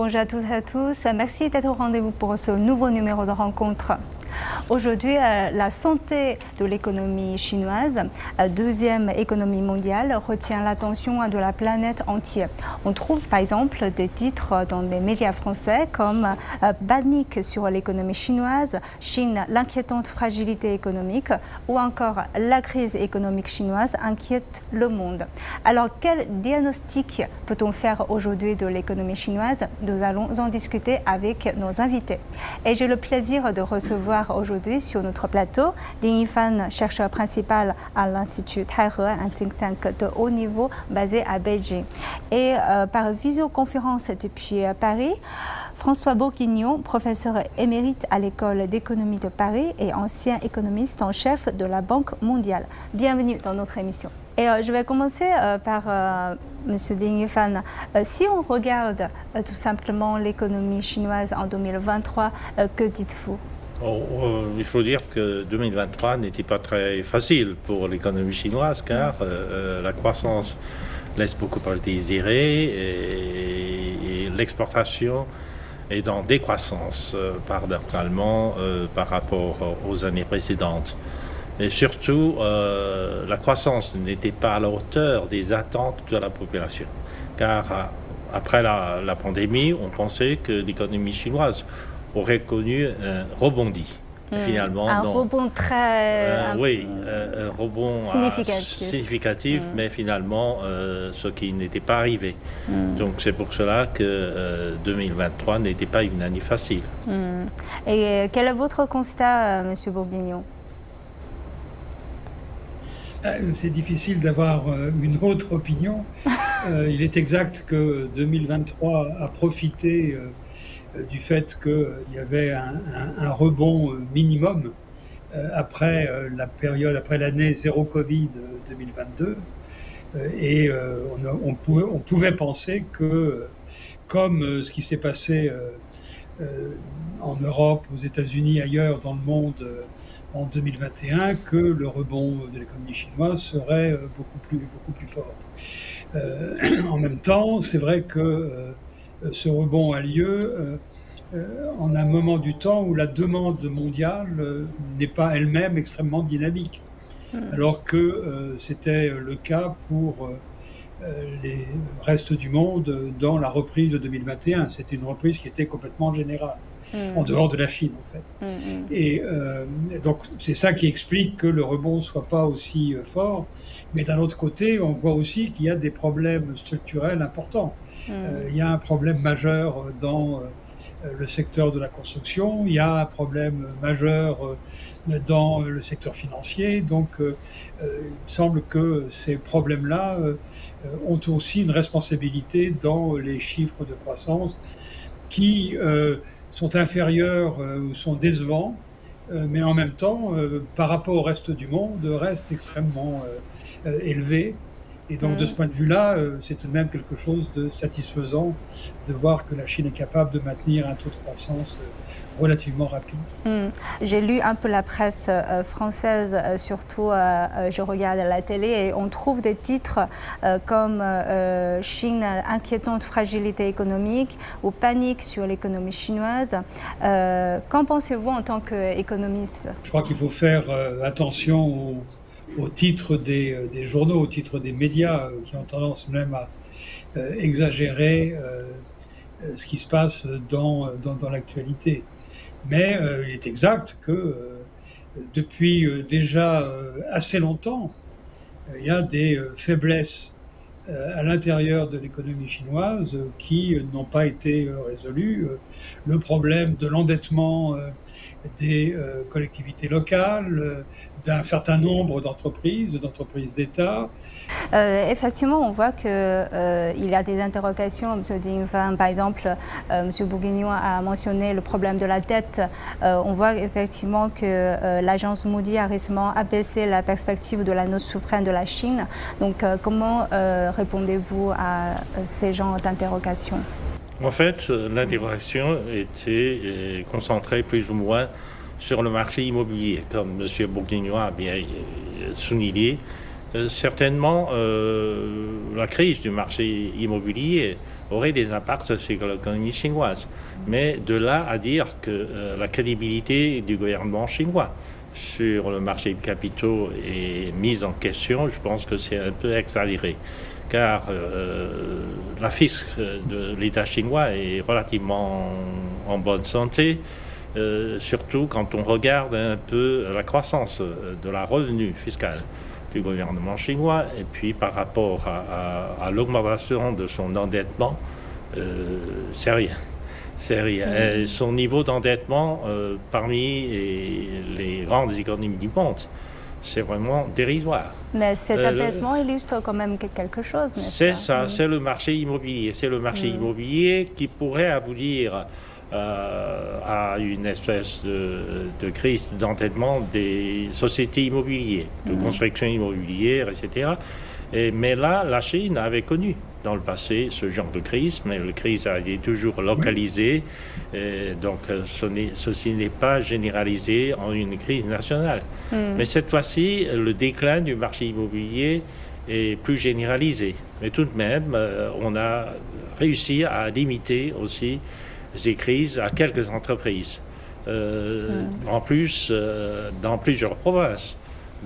Bonjour à toutes et à tous. Merci d'être au rendez-vous pour ce nouveau numéro de rencontre. Aujourd'hui, la santé de l'économie chinoise, deuxième économie mondiale, retient l'attention de la planète entière. On trouve par exemple des titres dans les médias français comme Panique sur l'économie chinoise, Chine, l'inquiétante fragilité économique ou encore la crise économique chinoise inquiète le monde. Alors, quel diagnostic peut-on faire aujourd'hui de l'économie chinoise? Nous allons en discuter avec nos invités. Et j'ai le plaisir de recevoir aujourd'hui sur notre plateau Ding Yifan, chercheur principal à l'Institut Taihe, un think tank de haut niveau basé à Beijing. Et par visioconférence depuis Paris, François Bourguignon, professeur émérite à l'École d'économie de Paris et ancien économiste en chef de la Banque mondiale. Bienvenue dans notre émission. Et je vais commencer par Monsieur Ding Yifan. Si on regarde tout simplement l'économie chinoise en 2023, que dites-vous? Il faut dire que 2023 n'était pas très facile pour l'économie chinoise car la croissance laisse beaucoup à désirer et l'exportation est en décroissance paradoxalement par rapport aux années précédentes. Et surtout, la croissance n'était pas à la hauteur des attentes de la population car après la pandémie, on pensait que l'économie chinoise aurait connu un rebondi. Finalement, un rebond très un rebond significatif, mais finalement, ce qui n'était pas arrivé. Donc c'est pour cela que 2023 n'était pas une année facile. Et quel est votre constat, Monsieur Bourguignon? C'est difficile d'avoir une autre opinion. Il est exact que 2023 a profité du fait qu'il y avait un rebond minimum après la période, après l'année zéro Covid 2022. Et on pouvait penser que, comme ce qui s'est passé en Europe, aux États-Unis, ailleurs dans le monde en 2021, que le rebond de l'économie chinoise serait beaucoup plus fort. En même temps, c'est vrai que ce rebond a lieu en un moment du temps où la demande mondiale n'est pas elle-même extrêmement dynamique, alors que c'était le cas pour les restes du monde dans la reprise de 2021. C'était une reprise qui était complètement générale, en dehors de la Chine en fait. Et donc c'est ça qui explique que le rebond ne soit pas aussi fort. Mais d'un autre côté, on voit aussi qu'il y a des problèmes structurels importants. Il y a un problème majeur dans le secteur de la construction, il y a un problème majeur dans le secteur financier. Donc il me semble que ces problèmes-là ont aussi une responsabilité dans les chiffres de croissance qui sont inférieurs ou sont décevants, mais en même temps, par rapport au reste du monde, restent extrêmement élevés. Et donc de ce point de vue-là, c'est tout de même quelque chose de satisfaisant de voir que la Chine est capable de maintenir un taux de croissance relativement rapide. J'ai lu un peu la presse française, surtout je regarde la télé et on trouve des titres comme Chine, inquiétante fragilité économique ou Panique sur l'économie chinoise. Qu'en pensez-vous en tant qu'économiste? Je crois qu'il faut faire attention au titre des journaux, au titre des médias qui ont tendance même à exagérer ce qui se passe dans l'actualité. Mais il est exact que depuis déjà assez longtemps, il y a des faiblesses à l'intérieur de l'économie chinoise qui n'ont pas été résolues. Le problème de l'endettement des collectivités locales, d'un certain nombre d'entreprises d'État. Effectivement, on voit qu'il y a des interrogations. M. Ding Yifan, par exemple, M. Bourguignon a mentionné le problème de la dette. On voit effectivement que l'agence Moody's a récemment abaissé la perspective de la note souveraine de la Chine. Donc, comment répondez-vous à ces genres d'interrogations? En fait, l'interrogation était concentrée plus ou moins sur le marché immobilier, comme M. Bourguignon a bien souligné. Certainement, la crise du marché immobilier aurait des impacts sur l'économie chinoise. Mais de là à dire que la crédibilité du gouvernement chinois sur le marché de capitaux est mise en question, je pense que c'est un peu exagéré. Car la fisc de l'État chinois est relativement en bonne santé, surtout quand on regarde un peu la croissance de la revenu fiscal du gouvernement chinois, et puis par rapport à l'augmentation de son endettement, c'est rien. C'est rien. Son niveau d'endettement parmi les grandes économies du monde, c'est vraiment dérisoire. Mais cet apaisement illustre quand même quelque chose, n'est-ce pas? C'est ça, c'est le marché immobilier. C'est le marché immobilier qui pourrait aboutir à une espèce de crise d'endettement des sociétés immobilières, de construction immobilière, etc. Mais là, la Chine avait connu dans le passé ce genre de crise, mais la crise a été toujours localisée, donc ceci n'est pas généralisé en une crise nationale. Mais cette fois-ci, le déclin du marché immobilier est plus généralisé. Mais tout de même, on a réussi à limiter aussi ces crises à quelques entreprises. En plus, dans plusieurs provinces.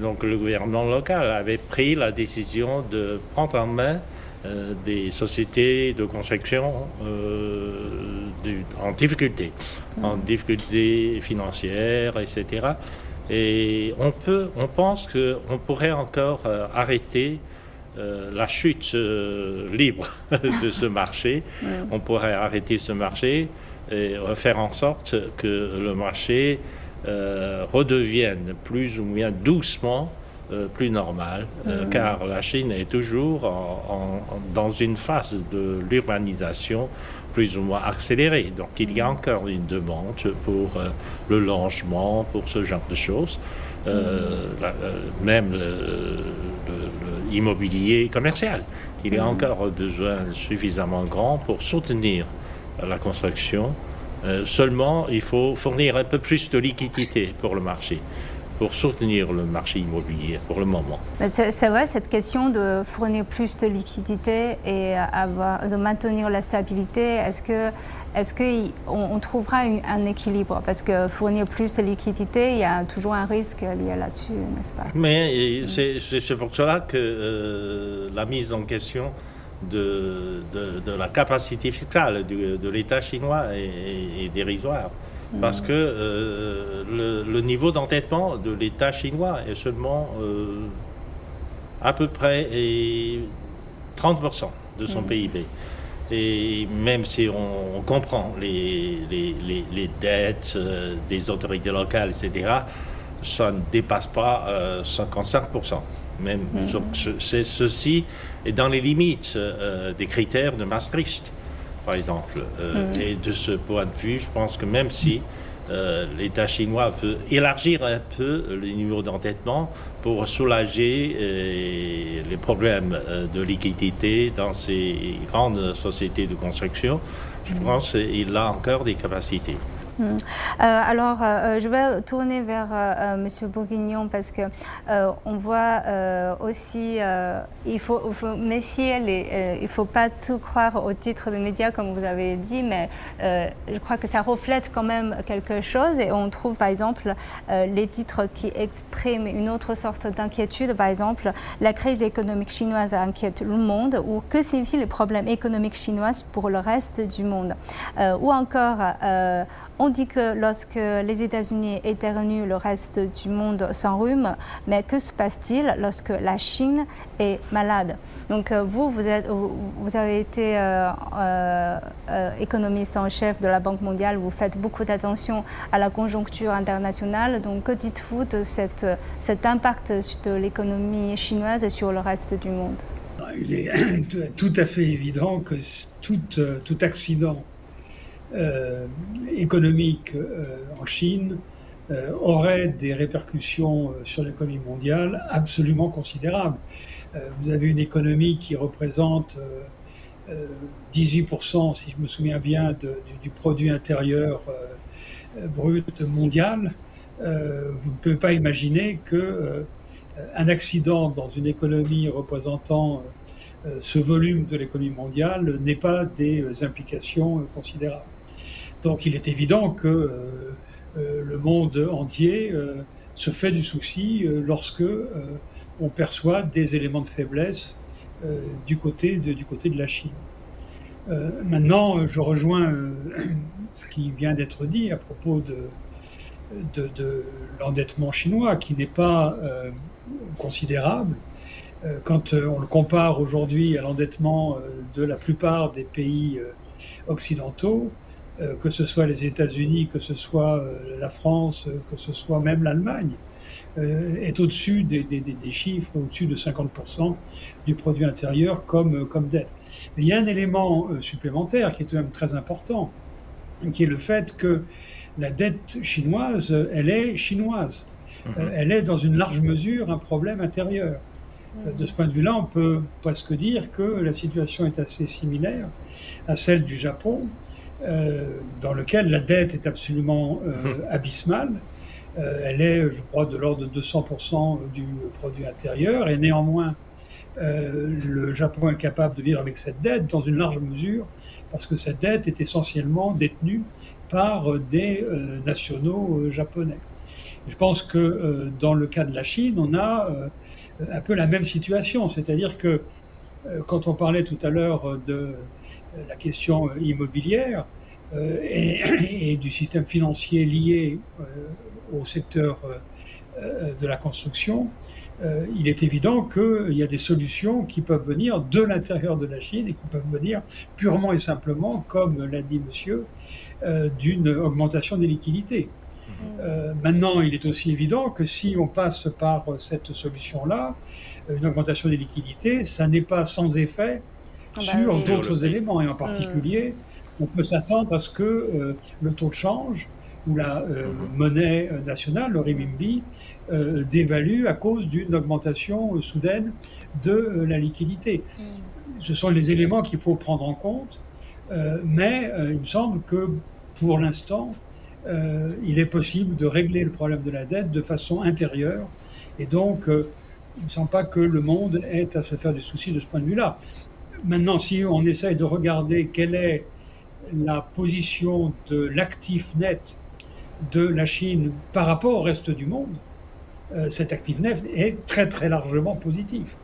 Donc le gouvernement local avait pris la décision de prendre en main des sociétés de construction en difficulté financière, etc. Et on pense qu'on pourrait encore arrêter la chute libre de ce marché. On pourrait arrêter ce marché et faire en sorte que le marché redevienne plus ou moins doucement plus normal, car la Chine est toujours dans une phase de l'urbanisation plus ou moins accélérée. Donc il y a encore une demande pour le logement, pour ce genre de choses. Même l'immobilier commercial. Il y a encore besoin suffisamment grand pour soutenir la construction. Seulement, il faut fournir un peu plus de liquidité pour le marché, pour soutenir le marché immobilier pour le moment. C'est vrai, cette question de fournir plus de liquidité et de maintenir la stabilité, est-ce qu'on trouvera un équilibre? Parce que fournir plus de liquidité, il y a toujours un risque lié là-dessus, n'est-ce pas? Mais c'est pour cela que la mise en question de la capacité fiscale de l'État chinois est dérisoire. Parce que le niveau d'endettement de l'État chinois est seulement à peu près 30% de son PIB. Et même si on comprend les dettes des autorités locales, etc., ça ne dépasse pas 55%. Même ceci est dans les limites des critères de Maastricht, par exemple. Et de ce point de vue, je pense que même si l'État chinois veut élargir un peu le niveau d'endettement pour soulager les problèmes de liquidité dans ces grandes sociétés de construction, je pense qu'il a encore des capacités. Alors, je vais tourner vers M. Bourguignon parce que on voit aussi, il faut méfier, il ne faut pas tout croire au titre de médias comme vous avez dit, mais je crois que ça reflète quand même quelque chose et on trouve par exemple les titres qui expriment une autre sorte d'inquiétude, par exemple la crise économique chinoise inquiète le monde ou que signifient les problèmes économiques chinois pour le reste du monde, ou encore on dit que lorsque les États-Unis éternuent, le reste du monde s'enrhume, mais que se passe-t-il lorsque la Chine est malade? Donc vous avez été économiste en chef de la Banque mondiale, vous faites beaucoup d'attention à la conjoncture internationale. Donc que dites-vous de cet impact de l'économie chinoise sur le reste du monde? Il est tout à fait évident que tout accident économique en Chine aurait des répercussions sur l'économie mondiale absolument considérables. Vous avez une économie qui représente 18%, si je me souviens bien, du produit intérieur brut mondial. Vous ne pouvez pas imaginer qu'un accident dans une économie représentant ce volume de l'économie mondiale n'ait pas des implications considérables. Donc il est évident que le monde entier se fait du souci lorsque on perçoit des éléments de faiblesse du côté de la Chine. Maintenant, je rejoins ce qui vient d'être dit à propos de l'endettement chinois, qui n'est pas considérable. Quand on le compare aujourd'hui à l'endettement de la plupart des pays occidentaux, que ce soit les États-Unis, que ce soit la France, que ce soit même l'Allemagne, est au-dessus des chiffres, au-dessus de 50% du produit intérieur comme dette. Mais il y a un élément supplémentaire qui est quand même très important, qui est le fait que la dette chinoise, elle est chinoise. Elle est dans une large mesure un problème intérieur. De ce point de vue-là, on peut presque dire que la situation est assez similaire à celle du Japon, dans lequel la dette est absolument abyssale. Elle est, je crois, de l'ordre de 200% du produit intérieur, et néanmoins, le Japon est capable de vivre avec cette dette dans une large mesure, parce que cette dette est essentiellement détenue par des nationaux japonais. Et je pense que dans le cas de la Chine, on a un peu la même situation, c'est-à-dire que quand on parlait tout à l'heure de la question immobilière et du système financier lié au secteur de la construction, il est évident qu'il y a des solutions qui peuvent venir de l'intérieur de la Chine et qui peuvent venir purement et simplement, comme l'a dit monsieur, d'une augmentation des liquidités. Maintenant, il est aussi évident que si on passe par cette solution-là, une augmentation des liquidités, ça n'est pas sans effet sur d'autres éléments. Et en particulier, on peut s'attendre à ce que le taux de change ou la monnaie nationale, le renminbi, dévalue à cause d'une augmentation soudaine de la liquidité. Ce sont les éléments qu'il faut prendre en compte, mais il me semble que pour l'instant, il est possible de régler le problème de la dette de façon intérieure, et donc il ne me semble pas que le monde ait à se faire des soucis de ce point de vue-là. Maintenant, si on essaye de regarder quelle est la position de l'actif net de la Chine par rapport au reste du monde, cet actif net est très très largement positif.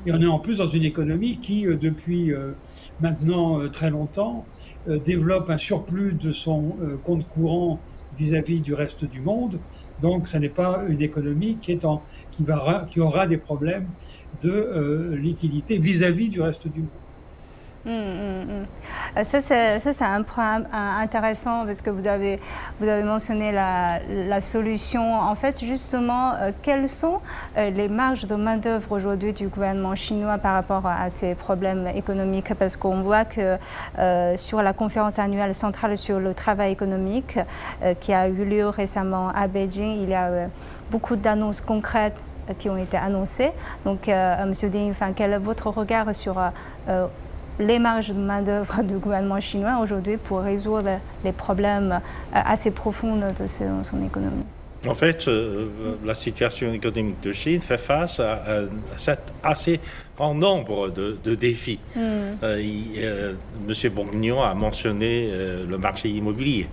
Et on est en plus dans une économie qui, depuis maintenant très longtemps, développe un surplus de son compte courant vis-à-vis du reste du monde. Donc, ce n'est pas une économie qui aura des problèmes de liquidité vis-à-vis du reste du monde. Ça, c'est un point intéressant parce que vous avez mentionné la solution. En fait, justement, quelles sont les marges de main-d'œuvre aujourd'hui du gouvernement chinois par rapport à ces problèmes économiques? Parce qu'on voit que sur la conférence annuelle centrale sur le travail économique qui a eu lieu récemment à Beijing, il y a beaucoup d'annonces concrètes qui ont été annoncées. Donc, Monsieur Ding, quel est votre regard sur les marges de main-d'œuvre du gouvernement chinois aujourd'hui pour résoudre les problèmes assez profonds de son économie? En fait, la situation économique de Chine fait face à cet assez grand nombre de défis. M. Bourguignon a mentionné le marché immobilier.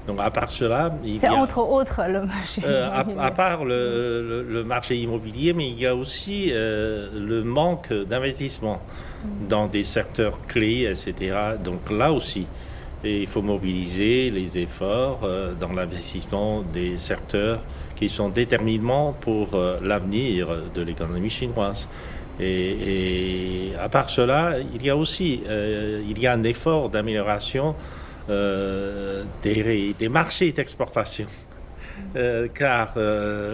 Donc, à part cela, c'est entre autres le marché immobilier. À part le marché immobilier, mais il y a aussi le manque d'investissement dans des secteurs clés, etc. Donc là aussi, il faut mobiliser les efforts dans l'investissement des secteurs qui sont déterminants pour l'avenir de l'économie chinoise. Et à part cela, il y a aussi un effort d'amélioration des marchés d'exportation. Car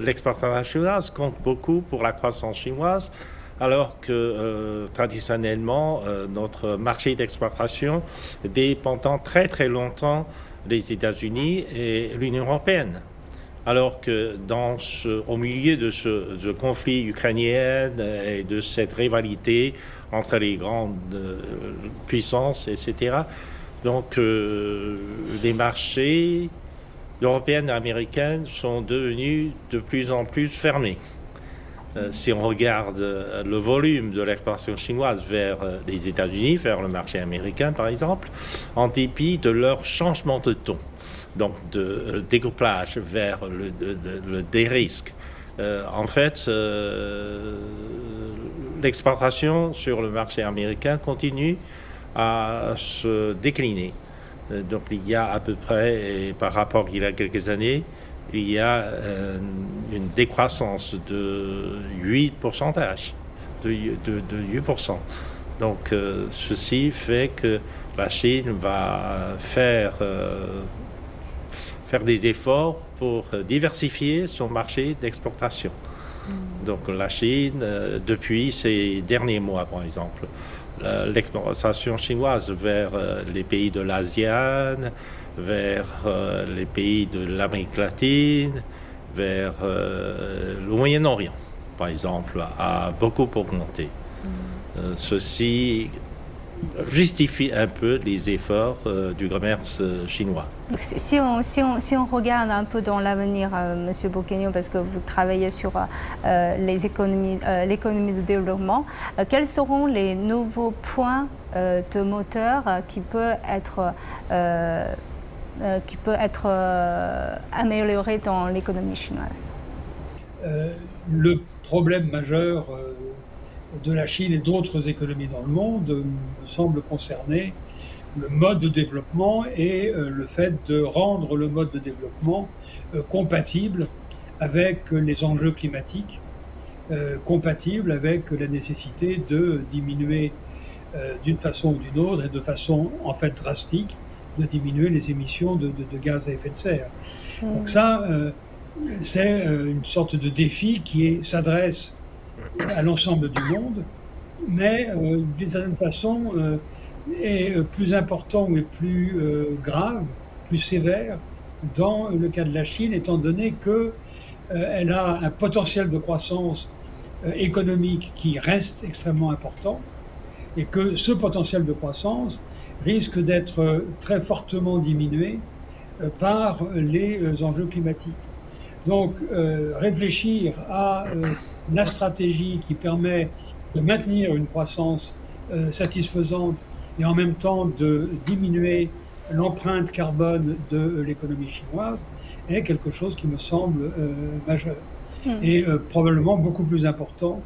l'exportation chinoise compte beaucoup pour la croissance chinoise, alors que traditionnellement, notre marché d'exportation dépendant très très longtemps des États-Unis et l'Union européenne. Alors que au milieu de ce conflit ukrainien et de cette rivalité entre les grandes puissances, etc., donc les marchés européens et américains sont devenus de plus en plus fermés. Si on regarde le volume de l'exportation chinoise vers les États-Unis, vers le marché américain par exemple, en dépit de leur changement de ton, donc de découplage vers le dérisque, en fait, l'exportation sur le marché américain continue à se décliner. Donc il y a à peu près, par rapport à il y a quelques années, il y a une décroissance de 8%. De 8%. Donc ceci fait que la Chine va faire des efforts pour diversifier son marché d'exportation. Donc la Chine, depuis ces derniers mois par exemple, l'exportation chinoise vers les pays de l'ASEAN, vers les pays de l'Amérique latine, vers le Moyen-Orient, par exemple, a beaucoup augmenté. Ceci justifie un peu les efforts du commerce chinois. Si on regarde un peu dans l'avenir, Monsieur Bocchegno, parce que vous travaillez sur l'économie de développement, quels seront les nouveaux points de moteur qui peut être amélioré dans l'économie chinoise? Le problème majeur de la Chine et d'autres économies dans le monde me semble concerner le mode de développement et le fait de rendre le mode de développement compatible avec les enjeux climatiques, compatible avec la nécessité de diminuer d'une façon ou d'une autre et de façon en fait drastique, de diminuer les émissions de gaz à effet de serre. Donc ça, c'est une sorte de défi qui s'adresse à l'ensemble du monde, mais d'une certaine façon est plus important et plus grave, plus sévère dans le cas de la Chine, étant donné qu'elle a un potentiel de croissance économique qui reste extrêmement important et que ce potentiel de croissance risque d'être très fortement diminué par les enjeux climatiques. Donc réfléchir à la stratégie qui permet de maintenir une croissance satisfaisante et en même temps de diminuer l'empreinte carbone de l'économie chinoise est quelque chose qui me semble majeur et probablement beaucoup plus important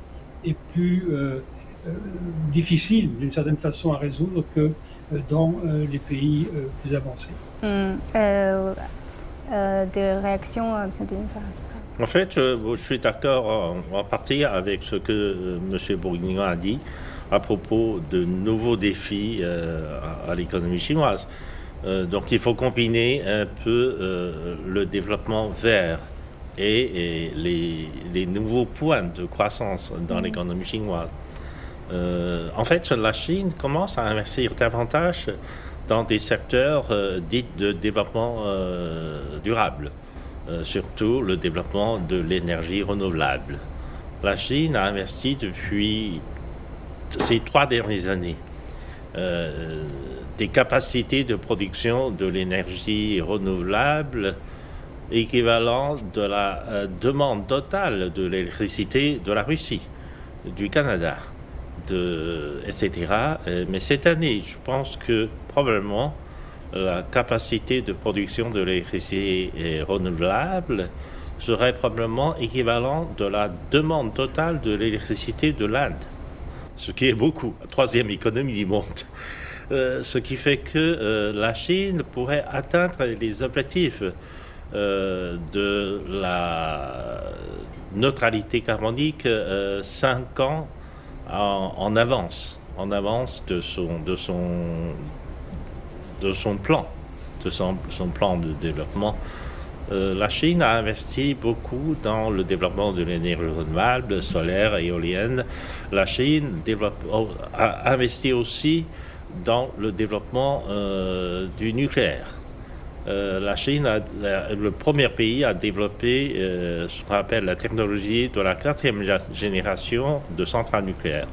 et plus difficile d'une certaine façon à résoudre que dans les pays plus avancés. Des réactions, M. Denifard? En fait, je suis d'accord en partie avec ce que M. Bocchegno a dit à propos de nouveaux défis à l'économie chinoise. Donc il faut combiner un peu le développement vert et les nouveaux points de croissance dans l'économie chinoise. En fait, la Chine commence à investir davantage dans des secteurs dits de développement durable, surtout le développement de l'énergie renouvelable. La Chine a investi depuis ces 3 dernières années des capacités de production de l'énergie renouvelable équivalent de la demande totale de l'électricité de la Russie, du Canada, etc. Mais cette année, je pense que probablement la capacité de production de l'électricité renouvelable serait probablement équivalent de la demande totale de l'électricité de l'Inde, ce qui est beaucoup, la 3e économie du monde. Ce qui fait que la Chine pourrait atteindre les objectifs de la neutralité carbonique 5 ans en avance de son plan de développement. La Chine a investi beaucoup dans le développement de l'énergie renouvelable, solaire et éolienne. La Chine a investi aussi dans le développement du nucléaire. La Chine, le premier pays à développer ce qu'on appelle la technologie de la 4e génération de centrales nucléaires.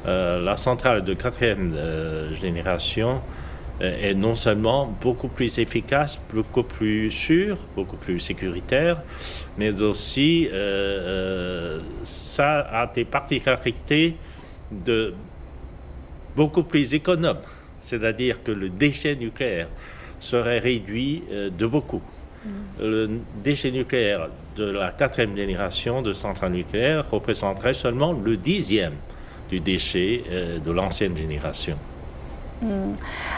La centrale de 4e génération est non seulement beaucoup plus efficace, beaucoup plus sûr, beaucoup plus sécuritaire, mais aussi ça a des particularités de beaucoup plus économe. C'est-à-dire que le déchet nucléaire serait réduit de beaucoup. Le déchet nucléaire de la 4e génération de centrales nucléaires représenterait seulement le 10e du déchet de l'ancienne génération.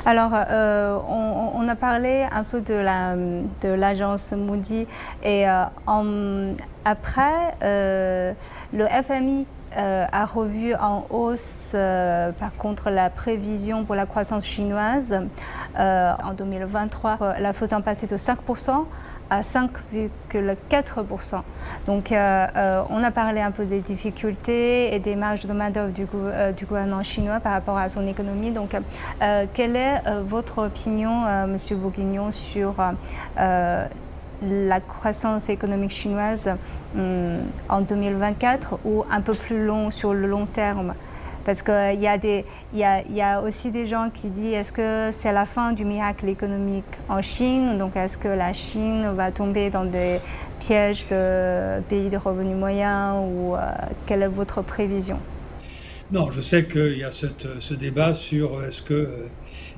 Alors, on a parlé un peu de l'agence Moody et après, le FMI a revu en hausse, par contre, la prévision pour la croissance chinoise en 2023, la faisant passer de 5% à 5,4%. Donc, on a parlé un peu des difficultés et des marges de main-d'œuvre du gouvernement chinois par rapport à son économie. Donc, quelle est votre opinion, Monsieur Bourguignon, sur la croissance économique chinoise en 2024 ou un peu plus long sur le long terme? Parce qu'il y a aussi des gens qui disent est-ce que c'est la fin du miracle économique en Chine? Donc est-ce que la Chine va tomber dans des pièges de pays de revenus moyens ou quelle est votre prévision? Non, je sais qu'il y a ce débat sur est-ce que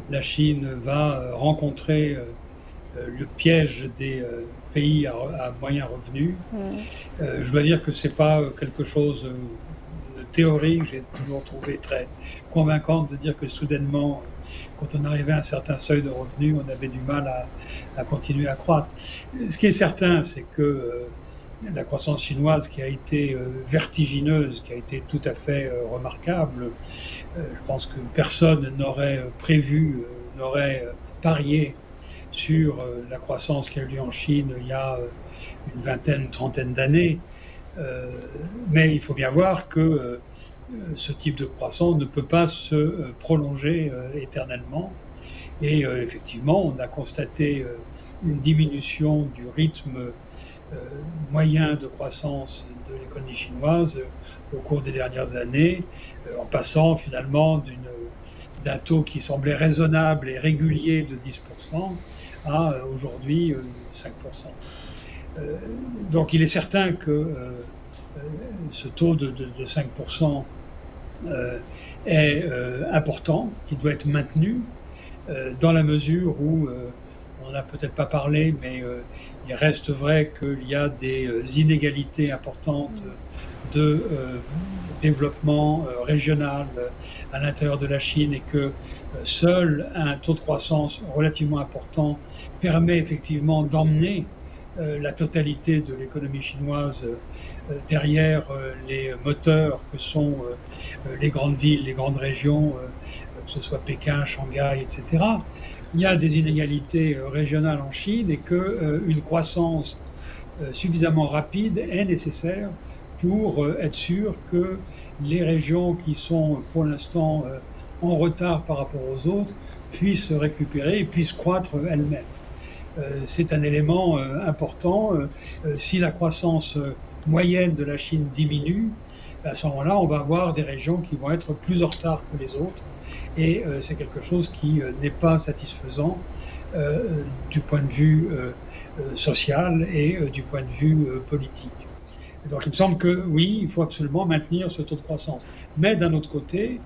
la Chine va rencontrer le piège des pays à moyens revenus. Je dois dire que ce n'est pas quelque chose de théorique. J'ai toujours trouvé très convaincante de dire que soudainement, quand on arrivait à un certain seuil de revenus, on avait du mal à continuer à croître. Ce qui est certain, c'est que la croissance chinoise qui a été vertigineuse, qui a été tout à fait remarquable, je pense que personne n'aurait prévu, n'aurait parié sur la croissance qui a eu lieu en Chine il y a une vingtaine, une trentaine d'années. Mais il faut bien voir que ce type de croissance ne peut pas se prolonger éternellement. Et effectivement, on a constaté une diminution du rythme moyen de croissance de l'économie chinoise au cours des dernières années, en passant finalement d'un taux qui semblait raisonnable et régulier de 10% à aujourd'hui 5%. Donc il est certain que ce taux de 5% est important, qui doit être maintenu dans la mesure où, on n'a peut-être pas parlé, mais il reste vrai qu'il y a des inégalités importantes de développement régional à l'intérieur de la Chine et que seul un taux de croissance relativement important permet effectivement d'emmener la totalité de l'économie chinoise derrière les moteurs que sont les grandes villes, les grandes régions, que ce soit Pékin, Shanghai, etc. Il y a des inégalités régionales en Chine et qu'une croissance suffisamment rapide est nécessaire pour être sûr que les régions qui sont pour l'instant en retard par rapport aux autres puissent récupérer et puissent croître elles-mêmes. C'est un élément important. Si la croissance moyenne de la Chine diminue, à ce moment-là, on va avoir des régions qui vont être plus en retard que les autres. Et c'est quelque chose qui n'est pas satisfaisant du point de vue social et du point de vue politique. Donc il me semble que oui, il faut absolument maintenir ce taux de croissance. Mais d'un autre côté,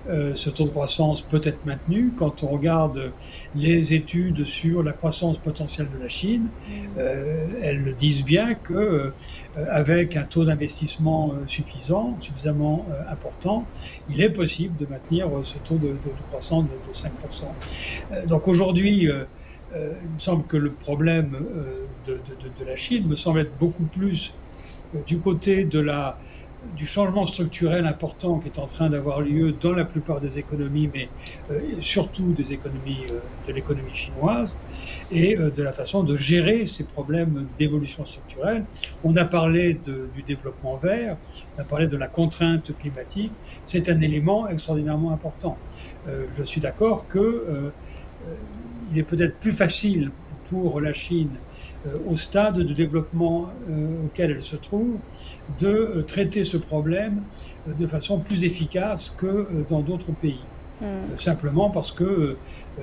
ce taux de croissance peut être maintenu quand on regarde les études sur la croissance potentielle de la Chine. Elles le disent bien que avec un taux d'investissement suffisamment important, il est possible de maintenir ce taux de croissance de 5%. Donc aujourd'hui, il me semble que le problème de la Chine me semble être beaucoup plus du côté du changement structurel important qui est en train d'avoir lieu dans la plupart des économies, mais surtout des économies, de l'économie chinoise, et de la façon de gérer ces problèmes d'évolution structurelle. On a parlé du développement vert, on a parlé de la contrainte climatique, c'est un élément extraordinairement important. Je suis d'accord qu'il est peut-être plus facile pour la Chine au stade de développement auquel elle se trouve, de traiter ce problème de façon plus efficace que dans d'autres pays. simplement parce que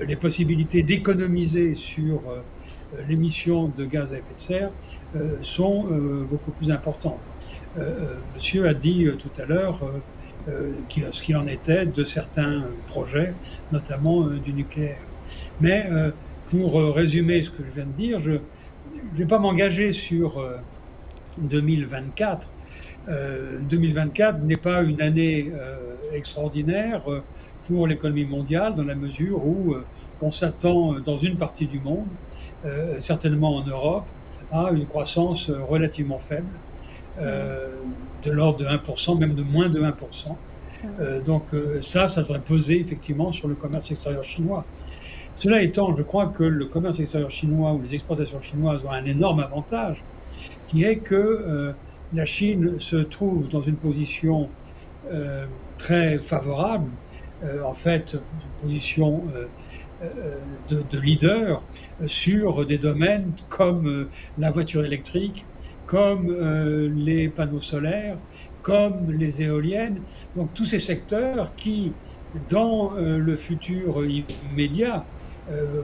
les possibilités d'économiser sur l'émission de gaz à effet de serre sont beaucoup plus importantes. Monsieur a dit tout à l'heure ce qu'il en était de certains projets, notamment du nucléaire. Mais pour résumer ce que je viens de dire, je ne vais pas m'engager sur 2024. 2024 n'est pas une année extraordinaire pour l'économie mondiale, dans la mesure où on s'attend dans une partie du monde, certainement en Europe, à une croissance relativement faible, de l'ordre de 1%, même de moins de 1%. Donc ça devrait peser effectivement sur le commerce extérieur chinois. Cela étant, je crois que le commerce extérieur chinois ou les exportations chinoises ont un énorme avantage, qui est que la Chine se trouve dans une position très favorable, en fait, une position de leader sur des domaines comme la voiture électrique, comme les panneaux solaires, comme les éoliennes. Donc tous ces secteurs qui, dans le futur immédiat,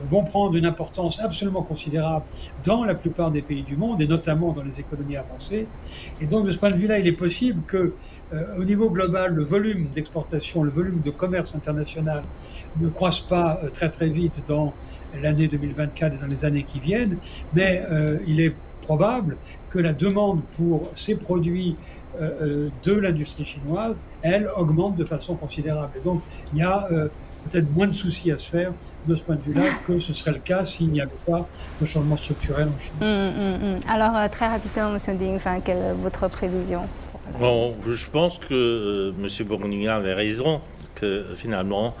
vont prendre une importance absolument considérable dans la plupart des pays du monde, et notamment dans les économies avancées. Et donc, de ce point de vue-là, il est possible que, au niveau global, le volume d'exportation, le volume de commerce international ne croisse pas très très vite dans l'année 2024 et dans les années qui viennent, mais il est probable que la demande pour ces produits de l'industrie chinoise, elle, augmente de façon considérable. Et donc, il y a peut-être moins de soucis à se faire de ce point de vue-là que ce serait le cas s'il n'y avait pas de changement structurel en Chine. Alors, très rapidement, M. Ding, quelle est votre prévision? Bon, je pense que M. Borgnial avait raison, que finalement,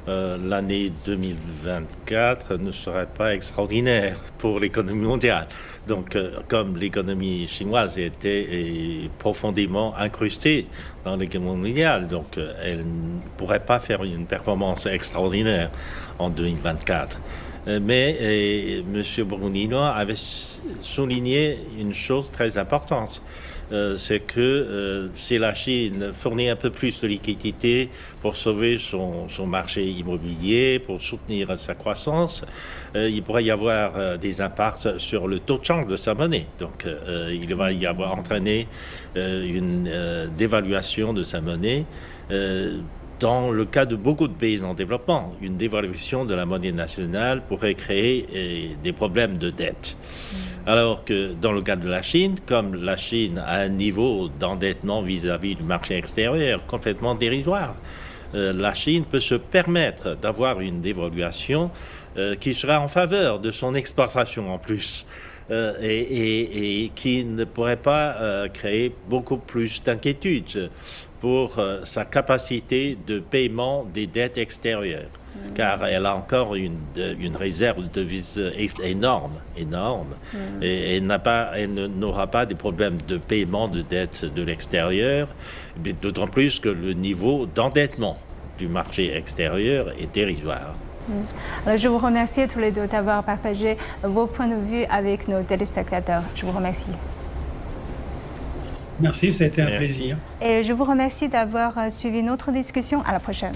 l'année 2024 ne serait pas extraordinaire pour l'économie mondiale. Donc, comme l'économie chinoise était profondément incrustée dans l'économie mondiale, donc elle ne pourrait pas faire une performance extraordinaire en 2024. Mais M. Borgnial avait souligné une chose très importante. C'est que si la Chine fournit un peu plus de liquidité pour sauver son marché immobilier, pour soutenir sa croissance, il pourrait y avoir des impacts sur le taux de change de sa monnaie. Donc il va y avoir entraîné une dévaluation de sa monnaie. Dans le cas de beaucoup de pays en développement, une dévaluation de la monnaie nationale pourrait créer des problèmes de dette. Alors que dans le cas de la Chine, comme la Chine a un niveau d'endettement vis-à-vis du marché extérieur complètement dérisoire, la Chine peut se permettre d'avoir une dévaluation qui sera en faveur de son exportation en plus. Et qui ne pourrait pas créer beaucoup plus d'inquiétude pour sa capacité de paiement des dettes extérieures, car elle a encore une réserve de devises énorme, et elle n'aura pas des problèmes de paiement de dettes de l'extérieur, d'autant plus que le niveau d'endettement du marché extérieur est dérisoire. Alors, je vous remercie tous les deux d'avoir partagé vos points de vue avec nos téléspectateurs. Je vous remercie. Merci, ça a été un plaisir. Et je vous remercie d'avoir suivi notre discussion. À la prochaine.